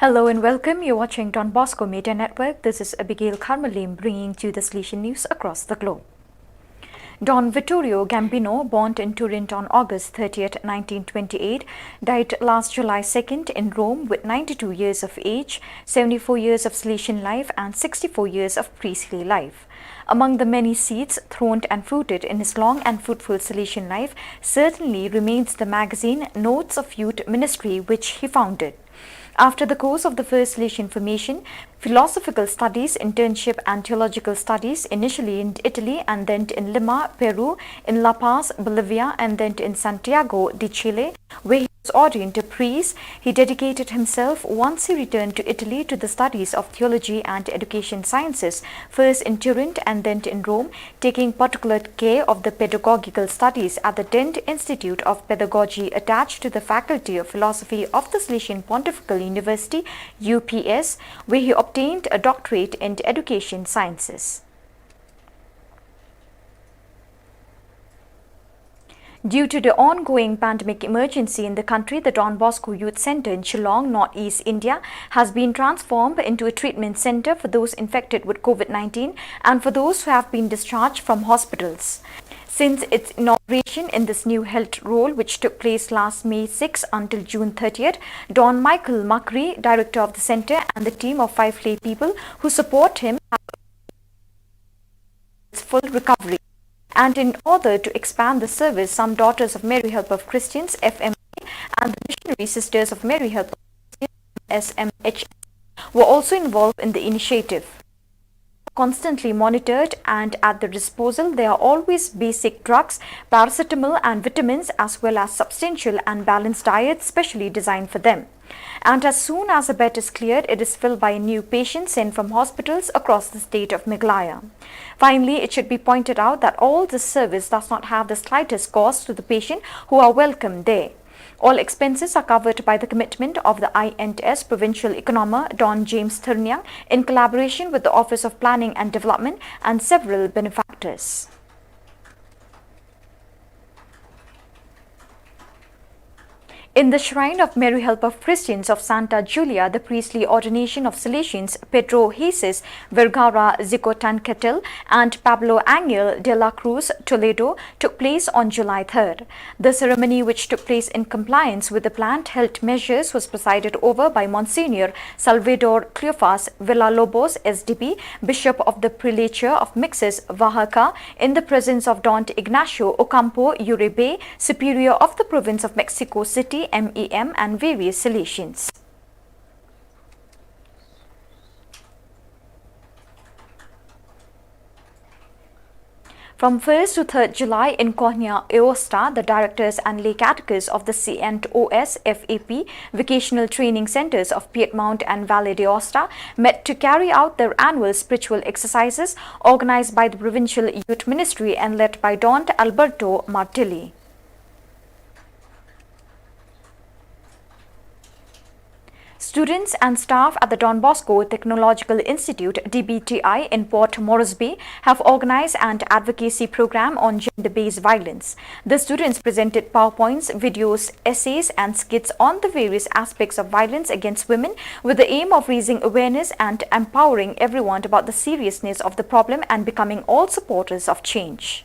Hello and welcome. You're watching Don Bosco Media Network. This is Abigail Carmelim bringing you the Salesian news across the globe. Don Vittorio Gambino, born in Turin on August 30th, 1928, died last July 2nd in Rome with 92 years of age, 74 years of Salesian life and 64 years of priestly life. Among the many seeds thrown and fruited in his long and fruitful Salesian life certainly remains the magazine Notes of Youth Ministry, which he founded. After the course of the first Salesian formation, philosophical studies, internship and theological studies, initially in Italy and then in Lima, Peru, in La Paz, Bolivia and then in Santiago de Chile, where he was ordained a priest, he dedicated himself once he returned to Italy to the studies of theology and education sciences, first in Turin and then in Rome, taking particular care of the pedagogical studies at the Dent Institute of Pedagogy attached to the Faculty of Philosophy of the Salesian Pontifical University, UPS, where he obtained a doctorate in education sciences. Due to the ongoing pandemic emergency in the country, the Don Bosco Youth Center in Shillong, Northeast India, has been transformed into a treatment center for those infected with COVID-19 and for those who have been discharged from hospitals. Since its inauguration in this new health role, which took place last May 6 until June 30th, Don Michael Macri, director of the center, and the team of 5 lay people who support him have its full recovery. And in order to expand the service, some Daughters of Mary Help of Christians (FMA) and the Missionary Sisters of Mary Help of Christians (SMH) were also involved in the initiative. Constantly monitored and at their disposal, there are always basic drugs, paracetamol and vitamins, as well as substantial and balanced diets specially designed for them. And as soon as a bed is cleared, it is filled by a new patient sent from hospitals across the state of Meghalaya. Finally, it should be pointed out that all this service does not have the slightest cost to the patient who are welcomed there. All expenses are covered by the commitment of the INS Provincial Economer Don James Thurnyang in collaboration with the Office of Planning and Development and several benefactors. In the Shrine of Mary Help of Christians of Santa Julia, the priestly ordination of Salesians Pedro Jesus Vergara Zicotancatel and Pablo Angel de la Cruz Toledo took place on July 3rd. The ceremony, which took place in compliance with the planned health measures, was presided over by Monsignor Salvador Cleofas Villalobos, SDB, Bishop of the Prelature of Mixes, Oaxaca, in the presence of Don Ignacio Ocampo Uribe, Superior of the Province of Mexico City, MEM, and various Salesians. From 1st to 3rd July in Cornea Aosta, the directors and lay catechists of the CNOS FAP vocational training centers of Piedmont and Valle d'Aosta met to carry out their annual spiritual exercises organized by the Provincial Youth Ministry and led by Don Alberto Martelli. Students and staff at the Don Bosco Technological Institute (DBTI) in Port Moresby have organized an advocacy program on gender-based violence. The students presented PowerPoints, videos, essays and skits on the various aspects of violence against women with the aim of raising awareness and empowering everyone about the seriousness of the problem and becoming all supporters of change.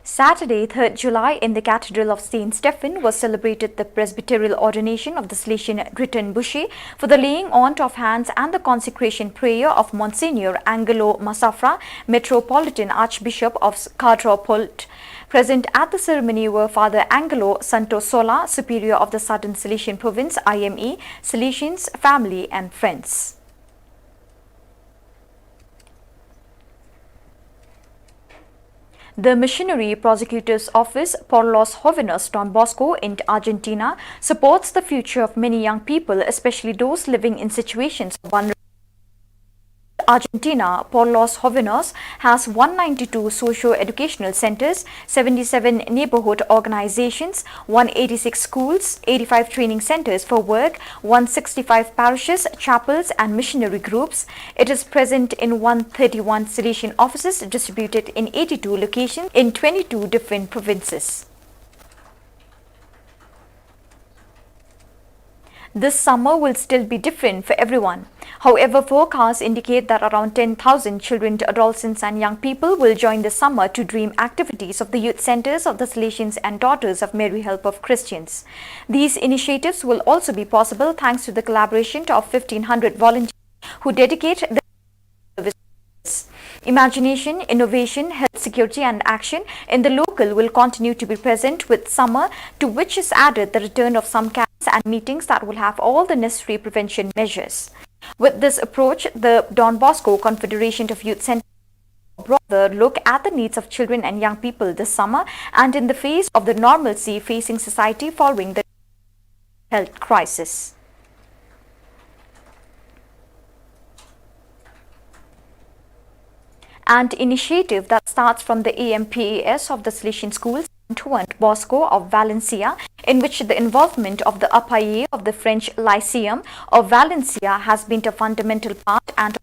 Saturday, 3rd July, in the Cathedral of St. Stephen was celebrated the presbyterial ordination of the Salesian Griton Bushy for the laying on of hands and the consecration prayer of Monsignor Angelo Masafra, Metropolitan Archbishop of Cartropult. Present at the ceremony were Father Angelo Santosola, Superior of the Southern Salesian Province, IME, Salesians, family and friends. The Missionary Prosecutor's Office por los Jóvenes Don Bosco in Argentina supports the future of many young people, especially those living in situations of vulnerability. Argentina por los Jóvenes has 192 socio-educational centers, 77 neighborhood organizations, 186 schools, 85 training centers for work, 165 parishes, chapels and missionary groups. It is present in 131 Salesian offices distributed in 82 locations in 22 different provinces. This summer will still be different for everyone. However, forecasts indicate that around 10,000 children, adolescents and young people will join the summer to dream activities of the youth centers of the Salesians and Daughters of Mary Help of Christians. These initiatives will also be possible thanks to the collaboration of 1,500 volunteers who dedicate their services. Imagination, innovation, health security and action in the local will continue to be present with summer, to which is added the return of some camps and meetings that will have all the necessary prevention measures. With this approach, the Don Bosco Confederation of Youth Centers will broader look at the needs of children and young people this summer and in the face of the normalcy facing society following the health crisis. An initiative that starts from the AMPAS of the Salesian schools and Bosco of Valencia, in which the involvement of the upper A of the French Lyceum of Valencia has been a fundamental part, and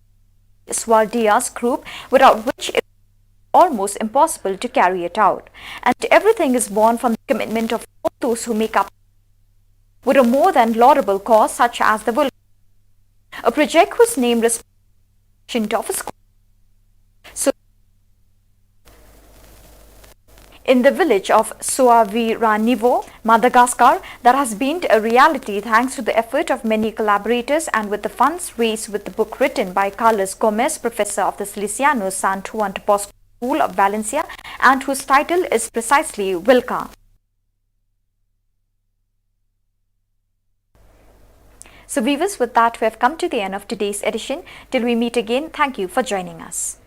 Swardia's group, without which it is almost impossible to carry it out. And everything is born from the commitment of all those who make up with a more than laudable cause such as the Vulcan, a project whose name responds of a school. So, in the village of Suaviranivo, Madagascar, that has been a reality thanks to the effort of many collaborators and with the funds raised with the book written by Carlos Gomez, professor of the Salesiano San Juan Bosco School of Valencia, and whose title is precisely Wilka. So viewers, with that we have come to the end of today's edition. Till we meet again, thank you for joining us.